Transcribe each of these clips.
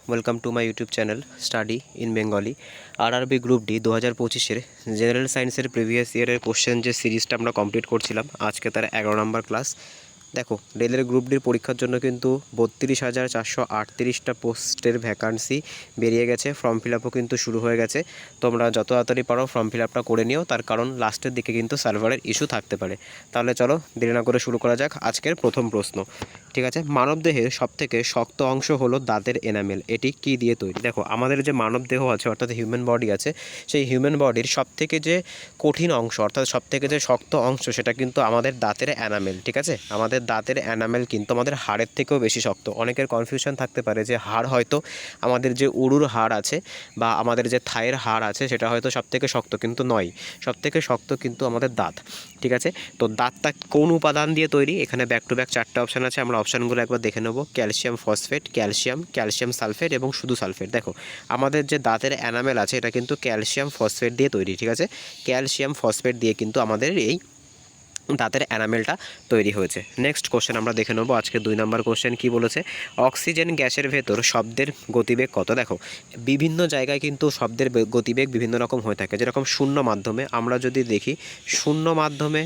Welcome to my YouTube channel study in Bengali. RRB group D 2025-এর general সায়েন্সের previous ইয়ারের question যে সিরিজটা আমরা কমপ্লিট করছিলাম, আজকে তার 11 নম্বর ক্লাস। দেখো, রেলের গ্রুপ ডির পরীক্ষার জন্য কিন্তু 32,438টা পোস্টের ভ্যাকান্সি বেরিয়ে গেছে। ফর্ম ফিল আপও কিন্তু শুরু হয়ে গেছে। তোমরা যত তাড়াতাড়ি পারো ফর্ম ফিল আপটা করে নিও, তার কারণ লাস্টের দিকে কিন্তু সার্ভারের ইস্যু থাকতে পারে। তাহলে চলো দেরি না করে শুরু করা যাক আজকের প্রথম প্রশ্ন। ঠিক আছে, মানবদেহের সবথেকে শক্ত অংশ হলো দাঁতের এনামেল। এটি কি দিয়ে তৈরি? দেখো, আমাদের যে মানবদেহ আছে অর্থাৎ হিউম্যান বডি আছে, সেই হিউম্যান বডির সবথেকে যে কঠিন অংশ অর্থাৎ সবথেকে যে শক্ত অংশ সেটা কিন্তু আমাদের দাঁতের এনামেল। ঠিক আছে, আমাদের দাঁতের এনামেল কিন্তু আমাদের হাড়ের থেকেও বেশি শক্ত। অনেকের কনফিউশন থাকতে পারে যে হাড় হয়তো আমাদের যে উরুর হাড় আছে বা আমাদের যে থায়ের হাড় আছে সেটা হয়তো সবথেকে শক্ত, কিন্তু নয়। সবথেকে শক্ত কিন্তু আমাদের দাঁত। ঠিক আছে, তো দাঁতটা কোন উপাদান দিয়ে তৈরি? এখানে ব্যাক টু ব্যাক 4টা অপশান আছে, আমরা অপশানগুলো একবার দেখে নেব। ক্যালসিয়াম ফসফেট, ক্যালসিয়াম সালফেট এবং শুধু সালফেট। দেখো, আমাদের যে দাঁতের এনামেল আছে এটা কিন্তু ক্যালসিয়াম ফসফেট দিয়ে তৈরি। ঠিক আছে, ক্যালসিয়াম ফসফেট দিয়ে কিন্তু আমাদের এই দাঁতের এনামেলটা তৈরি হয়েছে। নেক্সট কোশ্চেন আমরা দেখে নেব। আজকে 2 নম্বর কোশ্চেন কি বলেছে? অক্সিজেন গ্যাসের ভেতর শব্দের গতিবেগ কত? দেখো, বিভিন্ন জায়গায় কিন্তু শব্দের গতিবেগ বিভিন্ন রকম হয়ে থাকে। যেরকম শূন্য মাধ্যমে আমরা যদি দেখি, শূন্য মাধ্যমে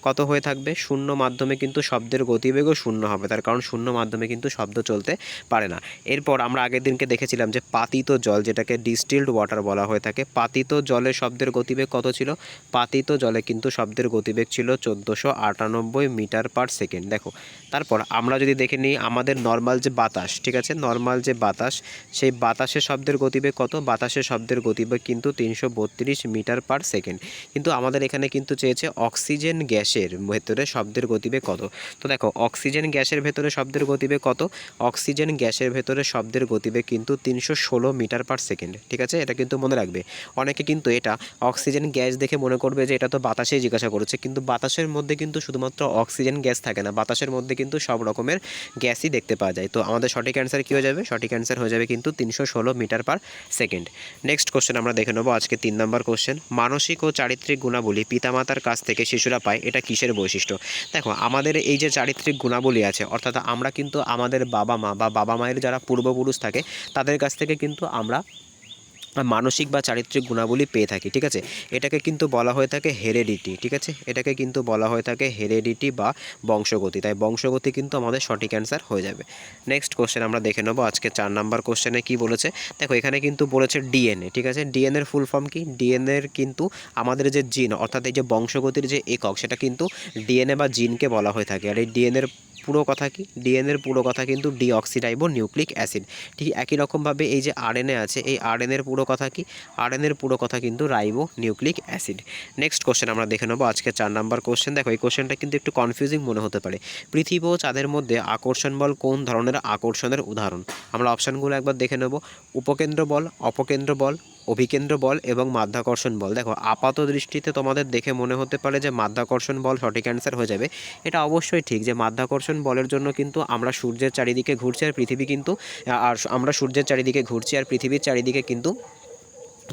কত হয়ে থাকবে? শূন্য মাধ্যমে কিন্তু শব্দের গতিবেগও শূন্য হবে, তার কারণ শূন্য মাধ্যমে কিন্তু শব্দ চলতে পারে না। এরপর আমরা আগের দিনকে দেখেছিলাম যে পাতিত জল, যেটাকে ডিস্টিলড ওয়াটার বলা হয়ে থাকে, পাতিত জলে শব্দের গতিবেগ কত ছিল? পাতিত জলে কিন্তু শব্দের গতিবেগ ছিল 1498 মিটার পার সেকেন্ড। দেখো, তারপর আমরা যদি দেখে নিই আমাদের নর্মাল যে বাতাস, ঠিক আছে, নর্মাল যে বাতাস, সেই বাতাসের শব্দের গতিবেগ কত? বাতাসের শব্দের গতিবেগ কিন্তু 332 মিটার পার সেকেন্ড। কিন্তু আমাদের এখানে কিন্তু চেয়েছে অক্সিজেন গ্যাসের ভেতরে শব্দের গতিবেগ কত। তো দেখো, অক্সিজেন গ্যাসের ভেতরে শব্দের গতিবেগ কত? অক্সিজেন গ্যাসের ভেতরে শব্দের গতিবেগ কিন্তু 316 মিটার পার সেকেন্ড। ঠিক আছে, এটা কিন্তু মনে রাখবে। অনেকে কিন্তু এটা অক্সিজেন গ্যাস দেখে মনে করবে যে এটা তো বাতাসেই জিজ্ঞাসা করেছে, কিন্তু বাতাসের মধ্যে কিন্তু শুধুমাত্র অক্সিজেন গ্যাস থাকে না, বাতাসের মধ্যে কিন্তু সব রকমের গ্যাসই দেখতে পাওয়া যায়। তো আমাদের সঠিক অ্যান্সার কী হয়ে যাবে? সঠিক অ্যান্সার হয়ে যাবে কিন্তু 316 meter per second. Next question আমরা দেখে নেবো আজকে 3 নম্বর কোশ্চেন। মানসিক ও চারিত্রিক গুণাবলী পিতামাতার কাছ থেকে শিশুরা পায়, এটা কিসের বৈশিষ্ট্য? দেখো, আমাদের এই যে চারিত্রিক গুণাবলী আছে, অর্থাৎ আমরা কিন্তু আমাদের বাবা মা বা বাবা মায়ের যারা পূর্বপুরুষ থাকে তাদের কাছ থেকে কিন্তু আমরা মানসিক বা চারিত্রিক গুণাবলী পেয়ে থাকি। ঠিক আছে, এটাকে কিন্তু বলা হয়ে থাকে হেরেডিটি। ঠিক আছে, এটাকে কিন্তু বলা হয়ে থাকে হেরেডিটি বা বংশগতি। তাই বংশগতি কিন্তু আমাদের সঠিক অ্যান্সার হয়ে যাবে। নেক্সট কোশ্চেন আমরা দেখে নেবো আজকে 4 নম্বর কোশ্চেনে কি বলেছে। দেখো, এখানে কিন্তু বলেছে ডিএনএ। ঠিক আছে, ডিএনএর ফুল ফর্ম কি? ডিএনএর কিন্তু আমাদের যে জিন অর্থাৎ এই যে বংশগতির যে একক সেটা কিন্তু ডিএনএ বা জিনকে বলা হয়ে থাকে। আর এই ডিএনএর পুরো কথা কি? ডিএনএর পুরো কথা কিন্তু ডিঅক্সিরাইবো নিউক্লিক অ্যাসিড। ঠিক একই রকমভাবে এই যে আরএনএ আছে, এই আরএনএর পুরো কথা কি? আরএনএর পুরো কথা কিন্তু ribo nucleic acid. Next question আমরা দেখে নেবো আজকে 4 নম্বর কোশ্চেন। দেখো, এই কোশ্চেনটা কিন্তু একটু কনফিউজিং মনে হতে পারে। পৃথিবী ও চাঁদের মধ্যে আকর্ষণ বল কোন ধরনের আকর্ষণের উদাহরণ? আমরা অপশানগুলো একবার দেখে নেব। উপকেন্দ্র বল, অপকেন্দ্র বল, অভিকেন্দ্র বল এবং মাধ্যাকর্ষণ বল। দেখো, আপাত দৃষ্টিতে তোমাদের দেখে মনে হতে পারে যে মাধ্যাকর্ষণ বল সঠিক অ্যান্সার হয়ে যাবে। এটা অবশ্যই ঠিক যে মাধ্যাকর্ষণ বলের জন্য কিন্তু আমরা সূর্যের চারিদিকে ঘুরছি আর পৃথিবী কিন্তু আমরা সূর্যের চারিদিকে ঘুরছি আর পৃথিবীর চারিদিকে কিন্তু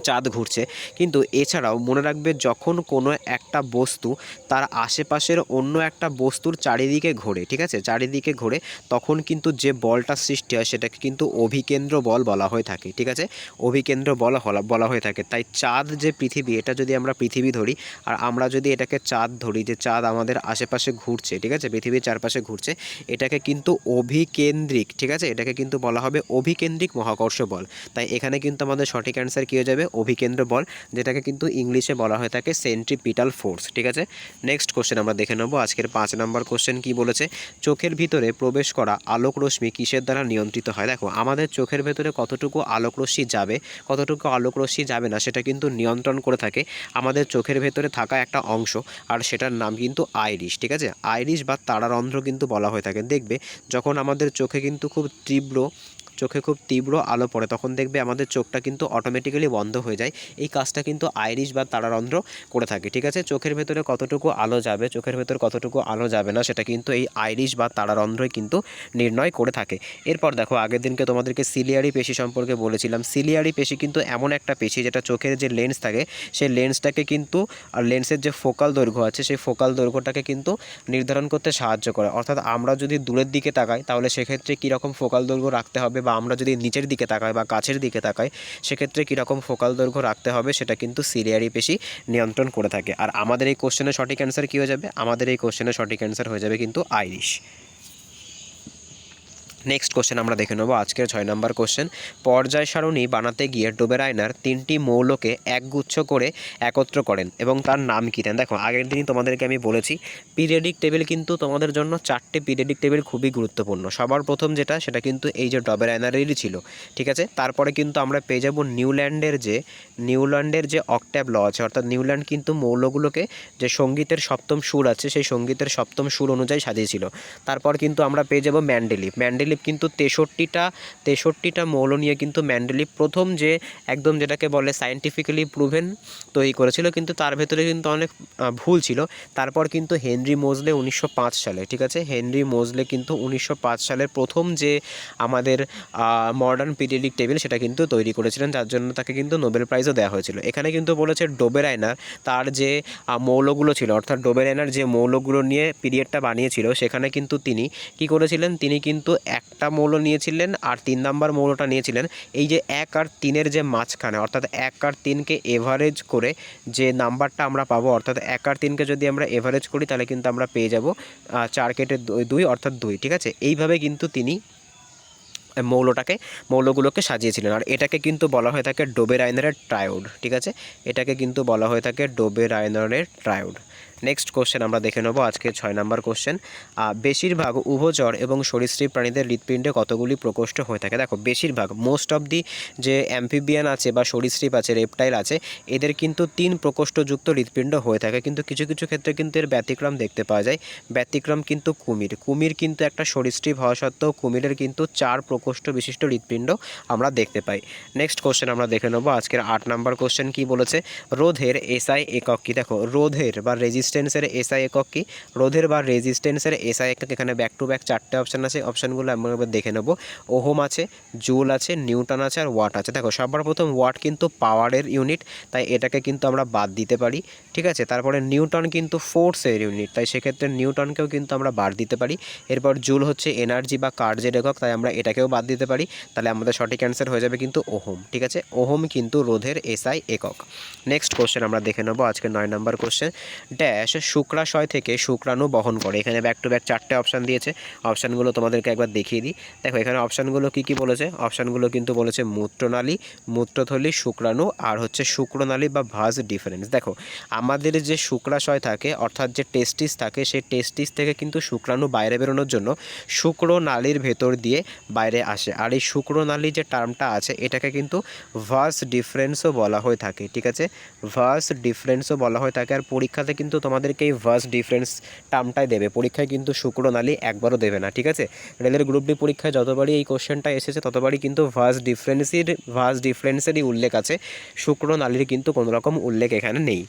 চাঁদ ঘুরছে। কিন্তু এছাড়াও মনে রাখবে, যখন কোনো একটা বস্তু তার আশেপাশের অন্য একটা বস্তুর চারিদিকে ঘোরে, ঠিক আছে, চারিদিকে ঘোরে, তখন কিন্তু যে বলটা সৃষ্টি হয় সেটাকে কিন্তু অভিকেন্দ্র বল বলা হয়ে থাকে। ঠিক আছে, অভিকেন্দ্র বল বলা হয়ে থাকে। তাই চাঁদ যে পৃথিবী, এটা যদি আমরা পৃথিবী ধরি আর আমরা যদি এটাকে চাঁদ ধরি, যে চাঁদ আমাদের আশেপাশে ঘুরছে, ঠিক আছে, পৃথিবীর চারপাশে ঘুরছে, এটাকে কিন্তু অভিকেন্দ্রিক, ঠিক আছে, এটাকে কিন্তু বলা হবে অভিকেন্দ্রিক মহাকর্ষ বল। তাই এখানে কিন্তু আমাদের সঠিক অ্যান্সার কী হয়ে যাবে? অভিকেন্দ্র বল, যেটাকে কিন্তু ইংলিশে বলা হয়ে থাকে সেন্ট্রিপিটাল ফোর্স। ঠিক আছে, নেক্সট কোশ্চেন আমরা দেখে নেব আজকের 5 নম্বর কোশ্চেন কি বলেছে। চোখের ভিতরে প্রবেশ করা আলোক রশ্মি কিসের দ্বারা নিয়ন্ত্রিত হয়? দেখো, আমাদের চোখের ভেতরে কতটুকু আলোক রশ্মি যাবে, কতটুকু আলোক রশ্মি যাবে না, সেটা কিন্তু নিয়ন্ত্রণ করে থাকে আমাদের চোখের ভেতরে থাকা একটা অংশ, আর সেটার নাম কিন্তু আইরিশ। ঠিক আছে, আইরিশ বা তারারন্ধ্র কিন্তু বলা হয়ে থাকে। দেখবে, যখন আমাদের চোখে খুব তীব্র আলো পড়ে তখন দেখবে আমাদের চোখটা কিন্তু অটোমেটিক্যালি বন্ধ হয়ে যায়। এই কাজটা কিন্তু আইরিশ বা তারারন্ধ্র করে থাকে। ঠিক আছে, চোখের ভেতরে কতটুকু আলো যাবে, চোখের ভেতরে কতটুকু আলো যাবে না, সেটা কিন্তু এই আইরিশ বা তারারন্ধ্রই কিন্তু নির্ণয় করে থাকে। এরপর দেখো, আগের দিনকে তোমাদেরকে সিলিয়ারি পেশি সম্পর্কে বলেছিলাম। সিলিয়ারি পেশি কিন্তু এমন একটা পেশি যেটা চোখের যে লেন্স থাকে সেই লেন্সটাকে কিন্তু, আর লেন্সের যে ফোকাল দৈর্ঘ্য আছে সেই ফোকাল দৈর্ঘ্যটাকে কিন্তু নির্ধারণ করতে সাহায্য করে। অর্থাৎ আমরা যদি দূরের দিকে তাকাই তাহলে সেক্ষেত্রে কীরকম ফোকাল দৈর্ঘ্য রাখতে হবে বা বা আমরা যদি নিচের দিকে তাকাই বা কাছের দিকে তাকাই সেক্ষেত্রে কীরকম ফোকাল দৈর্ঘ্য রাখতে হবে সেটা কিন্তু সিলিয়ারি পেশি নিয়ন্ত্রণ করে থাকে। আর আমাদের এই কোশ্চেনের সঠিক অ্যান্সার কী হয়ে যাবে? আমাদের এই কোশ্চেনের সঠিক অ্যান্সার হয়ে যাবে কিন্তু আইরিশ। নেক্সট কোশ্চেন আমরা দেখে নেব আজকের 6 নম্বর কোশ্চেন। পর্যায় সারণী বানাতে গিয়ে ডোবেরাইনার 3টি মৌলকে একগুচ্ছ করে একত্র করেন এবং তার নাম কী দেন? দেখো আগের দিনই তোমাদেরকে আমি বলেছি পিরিয়ডিক টেবিল কিন্তু তোমাদের জন্য 4টে পিরিয়ডিক টেবিল খুবই গুরুত্বপূর্ণ। সবার প্রথম যেটা সেটা কিন্তু এই যে ডোবেরাইনারেরই ছিল, ঠিক আছে। তারপরে কিন্তু আমরা পেয়ে যাব নিউল্যান্ডের যে অক্ট্যাভ ল আছে, অর্থাৎ নিউল্যান্ড কিন্তু মৌলগুলোকে যে সঙ্গীতের সপ্তম সুর আছে সেই সঙ্গীতের সপ্তম সুর অনুযায়ী সাজিয়েছিল। তারপর কিন্তু আমরা পেয়ে যাব ম্যান্ডেলিভ কিন্তু 63টা মৌল নিয়ে কিন্তু ম্যান্ডেলিভ প্রথম যে একদম যেটাকে বলে সায়েন্টিফিক্যালি প্রুভেন তৈরি করেছিল, কিন্তু তার ভেতরে কিন্তু অনেক ভুল ছিল। তারপর কিন্তু হেনরি মোজলে 1905 সালে, ঠিক আছে, হেনরি মোজলে কিন্তু 1905 সালের প্রথম যে আমাদের মডার্ন পিরিয়ডিক টেবিল সেটা কিন্তু তৈরি করেছিলেন, যার জন্য তাকে কিন্তু নোবেল প্রাইজও দেওয়া হয়েছিল। এখানে কিন্তু বলেছে ডোবেরাইনার তার যে মৌলগুলো ছিল, অর্থাৎ ডোবেরাইনার যে মৌলগুলো নিয়ে পিরিয়ডটা বানিয়েছিল সেখানে কিন্তু তিনি কি করেছিলেন, তিনি কিন্তু একটা মৌল নিয়েছিলেন আর 3 নাম্বার মৌলটা নিয়েছিলেন এই যে 1 আর 3-এর যে মাঝখানে, অর্থাৎ 1 আর 3কে এভারেজ করে যে নাম্বারটা আমরা পাবো, অর্থাৎ 1 আর 3কে যদি আমরা এভারেজ করি তাহলে কিন্তু আমরা পেয়ে যাব 4 কেটে 2 অর্থাৎ 2, ঠিক আছে। এইভাবে কিন্তু তিনি মৌলগুলোকে সাজিয়েছিলেন। আর এটাকে কিন্তু বলা হয়ে থাকে ডোবেরাইনারের ট্রায়োড, ঠিক আছে, এটাকে কিন্তু বলা হয়ে থাকে ডোবেরাইনারের ট্রায়োড। নেক্সট কোশ্চেন আমরা দেখে নেব আজকে 6 নম্বর কোশ্চেন। বেশিরভাগ উভচর এবং সরীসৃপ প্রাণীদের হৃৎপিণ্ডে কতগুলি প্রকোষ্ঠ হয়ে থাকে? দেখো বেশিরভাগ মোস্ট অফ দি যে অ্যাম্ফিবিয়ান আছে বা সরীসৃপ আছে, রেপটাইল আছে, এদের কিন্তু 3 প্রকোষ্ঠযুক্ত হৃৎপিণ্ড হয়ে থাকে, কিন্তু কিছু কিছু ক্ষেত্রে কিন্তু এর ব্যতিক্রম দেখতে পাওয়া যায়। ব্যতিক্রম কিন্তু কুমির কিন্তু একটা সরীসৃপ হওয়া সত্ত্বেও কুমিরের কিন্তু 4 প্রকোষ্ঠ বিশিষ্ট হৃৎপিণ্ড আমরা দেখতে পাই। নেক্সট কোশ্চেন আমরা দেখে নেব আজকের 8 নম্বর কোশ্চেন। কি বলেছে? রোধের এসআই একক কি? দেখো রোধের বা রেজিস্ট্যান্সের এসআই একক কি? রোধের বা রেজিস্ট্যান্সের এসআই একক এখানে ব্যাক টু ব্যাক 4টে অপশান আছে, অপশানগুলো আমরা দেখে নেব। ওহম আছে, জুল আছে, নিউটন আছে আর ওয়াট আছে। দেখো সবার প্রথম ওয়াট কিন্তু পাওয়ারের ইউনিট, তাই এটাকে কিন্তু আমরা বাদ দিতে পারি, ঠিক আছে। তারপরে নিউটন কিন্তু ফোর্সের ইউনিট, তাই সেক্ষেত্রে নিউটনকেও কিন্তু আমরা বাদ দিতে পারি। এরপর জুল হচ্ছে এনার্জি বা কার্যের একক, তাই আমরা এটাকেও বাদ দিতে পারি। তাহলে আমাদের সঠিক অ্যান্সার হয়ে যাবে কিন্তু ওহম, ঠিক আছে। ওহম কিন্তু রোধের এসআই একক। নেক্সট কোশ্চেন আমরা দেখে নেব আজকে 9 নম্বর কোশ্চেন। ড্যাশ শুক্রাশয় থেকে শুক্রাণু বহন করে। এখানে ব্যাক টু ব্যাক 4টে অপশান দিয়েছে, অপশানগুলো তোমাদেরকে একবার দেখিয়ে দিই। দেখো এখানে অপশানগুলো কী কী বলেছে? অপশানগুলো কিন্তু বলেছে মূত্রনালী, মূত্রথলি, শুক্রাণু আর হচ্ছে শুক্রনালী বা ভাস ডিফারেন্স। দেখো আমাদের যে শুক্রাশয় থাকে অর্থাৎ যে টেস্টিস থাকে, সেই টেস্টিস থেকে কিন্তু শুক্রাণু বাইরে বেরোনোর জন্য শুক্রনালীর ভেতর দিয়ে বাইরে আসে। আর এই শুক্রনালী যে টার্মটা আছে এটাকে কিন্তু ভাস ডিফারেন্সও বলা হয়ে থাকে, ঠিক আছে, ভাস ডিফারেন্সও বলা হয়ে থাকে। আর পরীক্ষাতে কিন্তু তোমাদেরকে এই ভাস ডিফারেন্স টার্মটাই দেবে, পরীক্ষায় কিন্তু শুক্রনালী একবারও দেবে না, ঠিক আছে। রেলের গ্রুপ ডি পরীক্ষায় যতবারই এই কোশ্চেনটা এসেছে ততবারই কিন্তু ভাস ডিফারেন্সেরই উল্লেখ আছে, শুক্রনালীর কিন্তু কোনো রকম উল্লেখ এখানে নেই।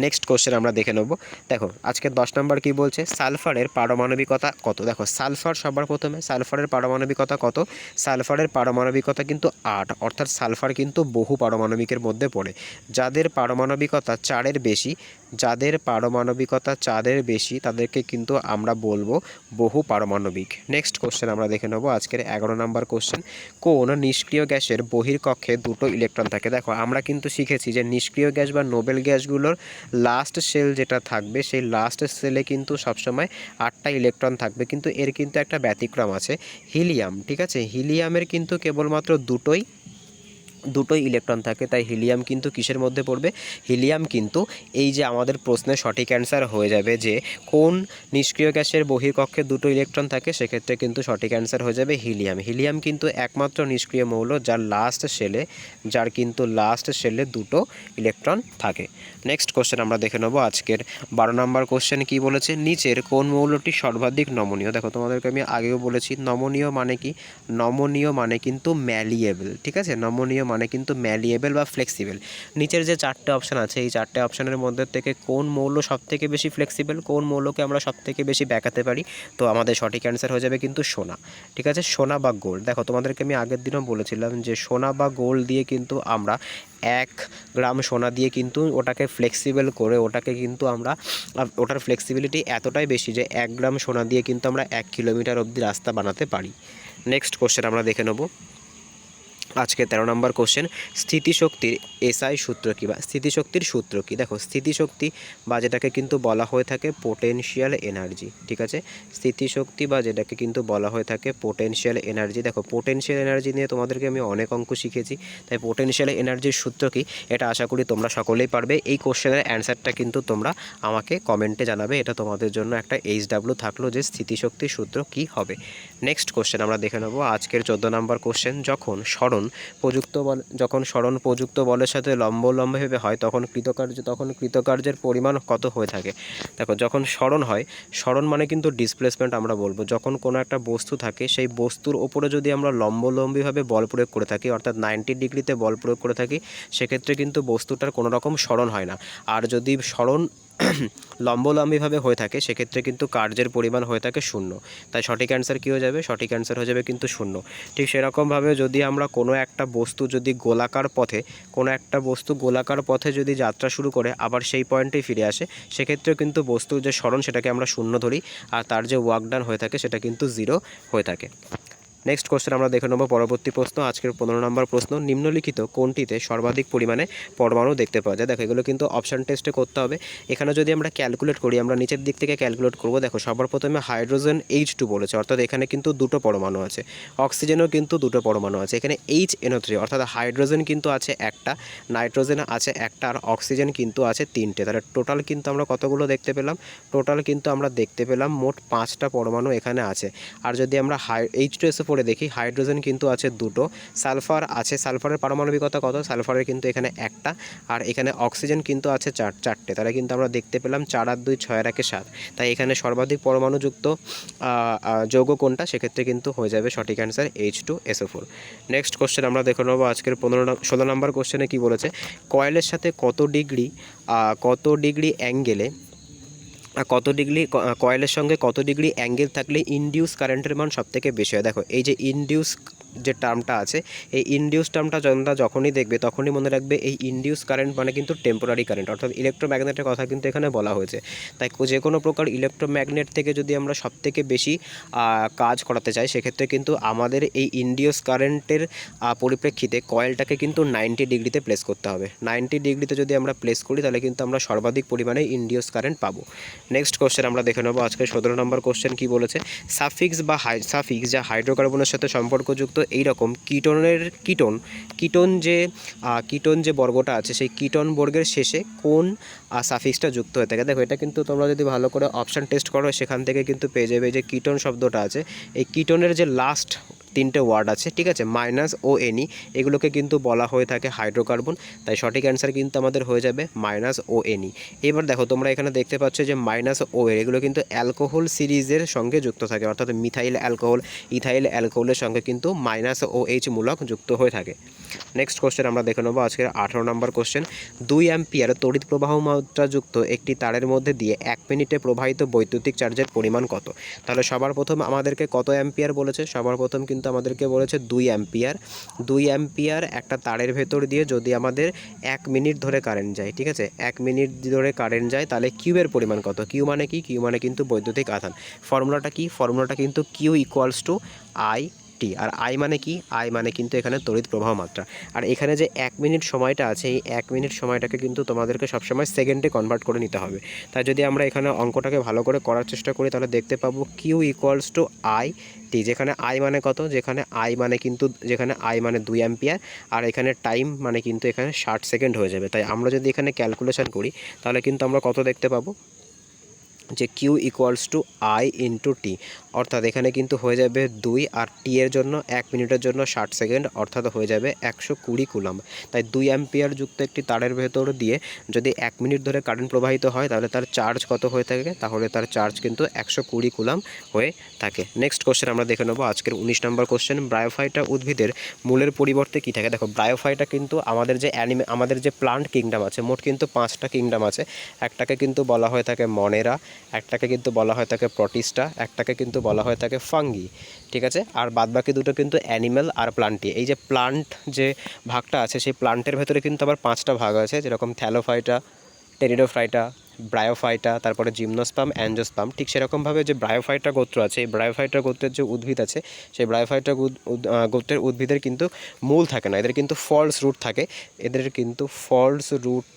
নেক্সট কোশ্চেন আমরা দেখে নেব। দেখো আজকে 10 নম্বর কি বলছে? সালফারের পারমাণবিকতা কত? দেখো সালফার সবার প্রথমে সালফারের পারমাণবিকতা কত? সালফারের পারমাণবিকতা কিন্তু 8, অর্থাৎ সালফার কিন্তু বহু পারমাণবিকের মধ্যে পড়ে। যাদের পারমাণবিকতা 4-এর বেশি, যাদের পারমাণবিকতা 4-এর বেশি তাদেরকে কিন্তু আমরা বলবো বহু পারমাণবিক। নেক্সট কোশ্চেন আমরা দেখে নেব আজকের 11 নম্বর কোশ্চেন। কোন নিষ্ক্রিয় গ্যাসের বহির্কক্ষে 2টো ইলেকট্রন থাকে? দেখো আমরা কিন্তু শিখেছি যে নিষ্ক্রিয় গ্যাস বা নোবেল গ্যাসগুলোর লাস্ট সেল যেটা থাকবে সেই লাস্ট সেলে কিন্তু সবসময় 8টা ইলেকট্রন থাকবে, কিন্তু এর কিন্তু একটা ব্যতিক্রম আছে, হিলিয়াম, ঠিক আছে। হিলিয়ামের কিন্তু কেবলমাত্র দুটোই ইলেকট্রন থাকে, তাই হিলিয়াম কিন্তু কিসের মধ্যে পড়বে? হিলিয়াম কিন্তু এই যে আমাদের প্রশ্নের সঠিক অ্যান্সার হয়ে যাবে যে কোন নিষ্ক্রিয় গ্যাসের বহির্কক্ষে 2টো ইলেকট্রন থাকে, সেক্ষেত্রে কিন্তু সঠিক অ্যান্সার হয়ে যাবে হিলিয়াম। হিলিয়াম কিন্তু একমাত্র নিষ্ক্রিয় মৌল যার কিন্তু লাস্ট সেলে 2টো ইলেকট্রন থাকে। নেক্সট কোশ্চেন আমরা দেখে নেব আজকের 12 নম্বর কোশ্চেন। কি বলেছে? নিচের কোন মৌলটি সর্বাধিক নমনীয়? দেখো তোমাদেরকে আমি আগেও বলেছি নমনীয় মানে কি? নমনীয় মানে কিন্তু ম্যালিয়েবল, ঠিক আছে, নমনীয় মানে কিন্তু ম্যালিয়েবল বা ফ্লেক্সিবল। নিচের যে 4টে অপশান আছে এই 4টে অপশানের মধ্যে থেকে কোন মৌল সবথেকে বেশি ফ্লেক্সিবল, কোন মৌলকে আমরা সবথেকে বেশি ব্যাকাতে পারি? তো আমাদের সঠিক অ্যান্সার হয়ে যাবে কিন্তু সোনা, ঠিক আছে, সোনা বা গোল্ড। দেখো তোমাদেরকে আমি আগের দিনও বলেছিলাম যে সোনা বা গোল্ড দিয়ে কিন্তু আমরা 1 গ্রাম সোনা দিয়ে কিন্তু ওটাকে ফ্লেক্সিবল করে ওটাকে কিন্তু আমরা ওটার ফ্লেক্সিবিলিটি এতটাই বেশি যে 1 গ্রাম সোনা দিয়ে কিন্তু আমরা 1 কিলোমিটার অবধি রাস্তা বানাতে পারি। নেক্সট কোশ্চেন আমরা দেখে নেব আজকে 13 নম্বর কোশ্চেন, স্থিতিশক্তির এসআই সূত্র কী বা স্থিতিশক্তির সূত্র কী। দেখো স্থিতিশক্তি বা যেটাকে কিন্তু বলা হয়ে থাকে পোটেনশিয়াল এনার্জি, ঠিক আছে, স্থিতিশক্তি বা যেটাকে কিন্তু বলা হয়ে থাকে পোটেনশিয়াল এনার্জি। দেখো পোটেনশিয়াল এনার্জি নিয়ে তোমাদেরকে আমি অনেক অঙ্ক শিখেছি, তাই পোটেনশিয়াল এনার্জির সূত্র কী এটা আশা করি তোমরা সকলেই পারবে। এই কোশ্চেনের অ্যান্সারটা কিন্তু তোমরা আমাকে কমেন্টে জানাবে, এটা তোমাদের জন্য একটা HW থাকলো যে স্থিতিশক্তির সূত্র কী হবে। নেক্সট কোশ্চেন আমরা দেখে নেব আজকের 14 নম্বর কোশ্চেন, যখন সরণ প্রযুক্ত বলের সাথে লম্বভাবে হয় তখন কৃতকার্যের পরিমাণ কত হয়ে থাকে। দেখো যখন সরণ হয়, সরণ মানে কিন্তু ডিসপ্লেসমেন্ট আমরা বলবো, যখন কোনো একটা বস্তু থাকে সেই বস্তুর ওপরে যদি আমরা লম্বভাবে বল প্রয়োগ করে থাকি, অর্থাৎ 90 ডিগ্রিতে বল প্রয়োগ করে থাকি, সেক্ষেত্রে কিন্তু বস্তুটার কোনো রকম সরণ হয় না। আর যদি সরণ লম্বভাবে হয়ে থাকে সেক্ষেত্রে কিন্তু কার্যের পরিমাণ হয়ে থাকে 0। তাই সঠিক অ্যান্সার কী হয়ে যাবে, সঠিক অ্যান্সার হয়ে যাবে কিন্তু 0। ঠিক সেরকমভাবে যদি আমরা কোনো একটা বস্তু যদি গোলাকার পথে যদি যাত্রা শুরু করে আবার সেই পয়েন্টেই ফিরে আসে, সেক্ষেত্রেও কিন্তু বস্তুর যে সরণ সেটাকে আমরা 0 ধরি, আর তার যে ওয়ার্ক ডান হয়ে থাকে সেটা কিন্তু 0 হয়ে থাকে। নেক্সট কোশ্চেন আমরা দেখে নেব পরবর্তী প্রশ্ন, আজকের 15 নম্বর প্রশ্ন, নিম্নলিখিত কোনটিতে সর্বাধিক পরিমাণে পরমাণু দেখতে পাওয়া যায়। দেখো এগুলো কিন্তু অপশান টেস্টে করতে হবে। এখানে যদি আমরা ক্যালকুলেট করি, আমরা নিচের দিক থেকে ক্যালকুলেট করব। দেখো সবার প্রথমে হাইড্রোজেন H2 বলেছে, অর্থাৎ এখানে কিন্তু দুটো পরমাণু আছে, অক্সিজেনও কিন্তু দুটো পরমাণু আছে, এখানে HNO3 অর্থাৎ হাইড্রোজেন কিন্তু আছে একটা, নাইট্রোজেন আছে একটা, আর অক্সিজেন কিন্তু আছে 3টে। তাহলে টোটাল কিন্তু আমরা কতগুলো দেখতে পেলাম, টোটাল কিন্তু আমরা দেখতে পেলাম মোট 5টা পরমাণু এখানে আছে। আর যদি আমরা H2SO4 দেখি, হাইড্রোজেন কিন্তু আছে দুটো, সালফার আছে, সালফারের পারমাণবিকতা কত, সালফারের কিন্তু এখানে একটা, আর এখানে অক্সিজেন কিন্তু আছে চারটে। তাহলে কিন্তু আমরা দেখতে পেলাম 4 আর 2 6 আর 1 7। তাই এখানে সর্বাধিক পরমাণুযুক্ত যৌগ কোনটা, সেক্ষেত্রে কিন্তু হয়ে যাবে সঠিক অ্যান্সার H2SO4। নেক্সট কোশ্চেন আমরা দেখে নেবো আজকের 16 নম্বর কোশ্চেনে কী বলেছে, কয়েলের সাথে কত ডিগ্রি অ্যাঙ্গেলে কয়েলের সঙ্গে কত ডিগ্রি অ্যাঙ্গেল থাকলে ইনডিউস কারেন্টের মান সবথেকে বেশি হয়। দেখো এই যে ইনডিউস যে টার্মটা আছে, এই ইনডিউস টার্মটা তোমরা যখনই দেখবে তখনই মনে রাখবে এই ইনডিউস কারেন্ট মানে কিন্তু টেম্পোরারি কারেন্ট, অর্থাৎ ইলেকট্রোম্যাগনেটের কথা কিন্তু এখানে বলা হয়েছে। তাই যে কোনো প্রকার ইলেকট্রোম্যাগনেট থেকে যদি আমরা সবথেকে বেশি কাজ করাতে চাই, সেক্ষেত্রে কিন্তু আমাদের এই ইনডিউস কারেন্টের পরিপ্রেক্ষিতে কয়েলটাকে কিন্তু 90 ডিগ্রিতে প্লেস করতে হবে। 90 ডিগ্রিতে যদি আমরা প্লেস করি তাহলে কিন্তু আমরা সর্বাধিক পরিমাণে ইনডিউস কারেন্ট পাবো। নেক্সট কোশ্চেন আমরা দেখে নেবো আজকে 17 নম্বর কোশ্চেন কী বলেছে, সাফিক্স যা হাইড্রোকার্বনের সাথে সম্পর্কযুক্ত এই রকম কিটোন যে বর্গটা আছে, সেই কিটোন বর্গের শেষে কোন সাফিক্সটা যুক্ত হয়ে থাকে। দেখো এটা কিন্তু তোমরা যদি ভালো করে অপশান টেস্ট করো সেখান থেকে কিন্তু পেয়ে যাবে যে কিটোন শব্দটা আছে, এই কিটোনের যে লাস্ট 3টে ওয়ার্ড আছে, ঠিক আছে, -ONE, এগুলোকে কিন্তু বলা হয়ে থাকে হাইড্রোকার্বন। তাই সঠিক অ্যান্সার কিন্তু আমাদের হয়ে যাবে -ONE। এবার দেখো তোমরা এখানে দেখতে পাচ্ছ যে -ON এগুলো কিন্তু অ্যালকোহল সিরিজের সঙ্গে যুক্ত থাকে, অর্থাৎ মিথাইল অ্যালকোহল, ইথাইল অ্যালকোহলের সঙ্গে কিন্তু -OH মূলক যুক্ত হয়ে থাকে। নেক্সট কোশ্চেন আমরা দেখে নেবো আজকের 18 নম্বর কোশ্চেন, 2 অ্যাম্পিয়ার তড়িৎ প্রবাহ মাত্রাযুক্ত একটি তারের মধ্যে দিয়ে 1 মিনিটে প্রবাহিত বৈদ্যুতিক চার্জের পরিমাণ কত। তাহলে সবার প্রথম আমাদেরকে কত অ্যাম্পিয়ার বলেছে, সবার প্রথম কিন্তু আমাদেরকে বলেছে 2 অ্যাম্পিয়ার। 2 অ্যাম্পিয়ার একটা তারের ভেতর দিয়ে যদি আমাদের 1 মিনিট ধরে কারেন্ট যায়, ঠিক আছে, 1 মিনিট ধরে কারেন্ট যায়, তাহলে কিউবের পরিমাণ কত। কিউ মানে কি, কিউ মানে কিন্তু বৈদ্যুতিক আধান। ফর্মুলাটা কি, ফর্মুলাটা কিন্তু কিউ ইকুয়ালস টু IT। আর আই মানে কি, আই মানে কিন্তু এখানে তড়িৎ প্রবাহ মাত্রা। আর এখানে যে 1 মিনিট সময়টা আছে, এই 1 মিনিট সময়টাকে কিন্তু তোমাদেরকে সবসময় সেকেন্ডে কনভার্ট করে নিতে হবে। তাই যদি আমরা এখানে অঙ্কটাকে ভালো করে করার চেষ্টা করি তাহলে দেখতে পাবো কিউ ইকুয়ালস টু IT, যেখানে আই মানে কত, যেখানে আই মানে 2 অ্যাম্পিয়ার, আর এখানে টাইম মানে কিন্তু এখানে 60 সেকেন্ড হয়ে যাবে। তাই আমরা যদি এখানে ক্যালকুলেশন করি তাহলে কিন্তু আমরা কত দেখতে পাবো, যে Q equals to I into T, অর্থাৎ এখানে কিন্তু হয়ে যাবে 2, আর টি এর জন্য 1 মিনিটের জন্য 60 সেকেন্ড, অর্থাৎ হয়ে যাবে 120 কুলম্ব। তাই 2 অ্যাম্পিয়ার যুক্ত একটি তারের ভেতর দিয়ে যদি 1 মিনিট ধরে কারেন্ট প্রবাহিত হয় তাহলে তার চার্জ কত হয়ে থাকে, তাহলে তার চার্জ কিন্তু 120 কুলম্ব হয়ে থাকে। নেক্সট কোশ্চেন আমরা দেখে নেবো আজকের 19 নম্বর কোশ্চেন, ব্রায়োফাইটা উদ্ভিদের মূলের পরিবর্তে কী থাকে। দেখো ব্রায়োফাইটা কিন্তু আমাদের যে প্লান্ট কিংডম আছে, মোট কিন্তু 5টা কিংডম আছে। একটাকে কিন্তু বলা হয়ে থাকে মনেরা, একটাকে কিন্তু বলা হয় থাকে প্রোটিস্টা, একটাকে কিন্তু বলা হয় থাকে ফাঙ্গি, ঠিক আছে, আর বাদবাকি দুটো কিন্তু অ্যানিম্যাল আর প্লান্টি। এই যে প্লান্ট যে ভাগটা আছে, সেই প্লান্টের ভেতরে কিন্তু আবার 5টা ভাগ আছে, যেরকম থ্যালোফাইটা, টেরিডোফাইটা, ব্রায়োফাইটা, তারপরে জিমনোস্পার্ম, অ্যাঞ্জিওস্পার্ম। ঠিক সেরকমভাবে যে ব্রায়োফাইটা গোত্র আছে, এই ব্রায়োফাইটা গোত্রের যে উদ্ভিদ আছে, সেই ব্রায়োফাইটা গোত্রের উদ্ভিদের কিন্তু মূল থাকে না, এদের কিন্তু ফলস রুট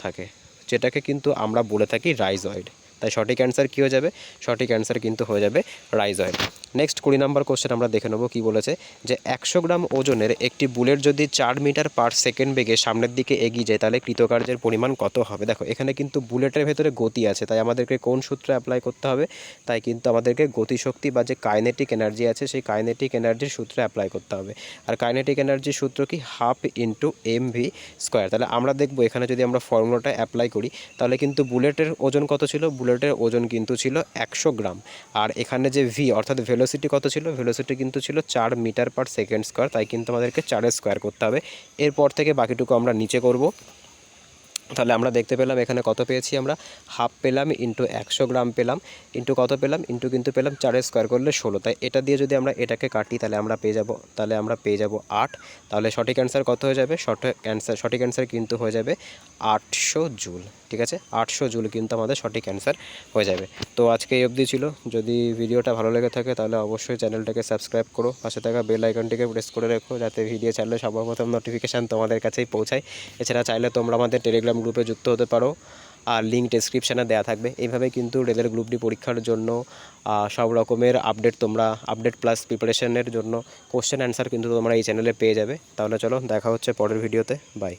থাকে, যেটাকে কিন্তু আমরা বলে থাকি রাইজয়েড। তাই সঠিক অ্যান্সার কী হয়ে যাবে? সঠিক অ্যান্সার কিন্তু হয়ে যাবে রাইজয়েড। নেক্সট 20 নম্বর কোশ্চেন আমরা দেখে নেব কী বলেছে, যে 100 গ্রাম ওজনের একটি বুলেট যদি 4 মিটার পার সেকেন্ড বেগে সামনের দিকে এগিয়ে যায় তাহলে কৃতকার্যের পরিমাণ কত হবে? দেখো এখানে কিন্তু বুলেটের ভেতরে গতি আছে, তাই আমাদেরকে কোন সূত্রে অ্যাপ্লাই করতে হবে? তাই কিন্তু আমাদেরকে গতিশক্তি বা যে কাইনেটিক এনার্জি আছে সেই কাইনেটিক এনার্জির সূত্রে অ্যাপ্লাই করতে হবে। আর কাইনেটিক এনার্জির সূত্র কি? Half into mv square. তাহলে আমরা দেখব এখানে যদি আমরা ফর্মুলাটা অ্যাপ্লাই করি তাহলে কিন্তু বুলেটের ওজন কত ছিল? বুলেটের ওজন কিন্তু ছিল 100 গ্রাম। আর এখানে যে ভি অর্থাৎ ভেলোসিটি কত ছিল? ভেলোসিটি কিন্তু ছিল 4 মিটার পার সেকেন্ড স্কোয়ার, তাই কিন্তু আমাদেরকে 4 স্কোয়ার করতে হবে। এরপর থেকে বাকিটুকু আমরা নিচে করব। তাহলে আমরা দেখতে পেলাম এখানে কত পেয়েছি, আমরা হাফ পেলাম ইন্টু 100 গ্রাম পেলাম ইন্টু কত পেলাম, ইন্টু কিন্তু পেলাম 4 স্কোয়ার করলে 16। তাই এটা দিয়ে যদি আমরা এটাকে কাটি তাহলে আমরা পেয়ে যাব 8। তাহলে সঠিক অ্যান্সার কত হয়ে যাবে? সঠিক অ্যান্সার কিন্তু হয়ে যাবে 800 জুল। ঠিক আছে, 800 জুল কিন্তু আমাদের সঠিক অ্যান্সার হয়ে যাবে। তো আজকে এই অবধি ছিল। যদি ভিডিওটা ভালো লেগে থাকে তাহলে অবশ্যই চ্যানেলটাকে সাবস্ক্রাইব করো, পাশে থাকা বেল আইকনটিকে প্রেস করে রেখো যাতে ভিডিও ছাড়লে সর্বপ্রথম নোটিফিকেশান তোমাদের কাছেই পৌঁছায়। এছাড়া চাইলে তোমরা আমাদের টেলিগ্রাম গ্রুপে যুক্ত হতে পারো, আর লিঙ্ক ডেসক্রিপশানে দেওয়া থাকবে। এইভাবে কিন্তু রেলের গ্রুপ ডি পরীক্ষার জন্য সব রকমের আপডেট প্লাস প্রিপারেশনের জন্য কোশ্চেন অ্যান্সার কিন্তু তোমরা এই চ্যানেলে পেয়ে যাবে। তাহলে চলো দেখা হচ্ছে পরের ভিডিওতে। বাই।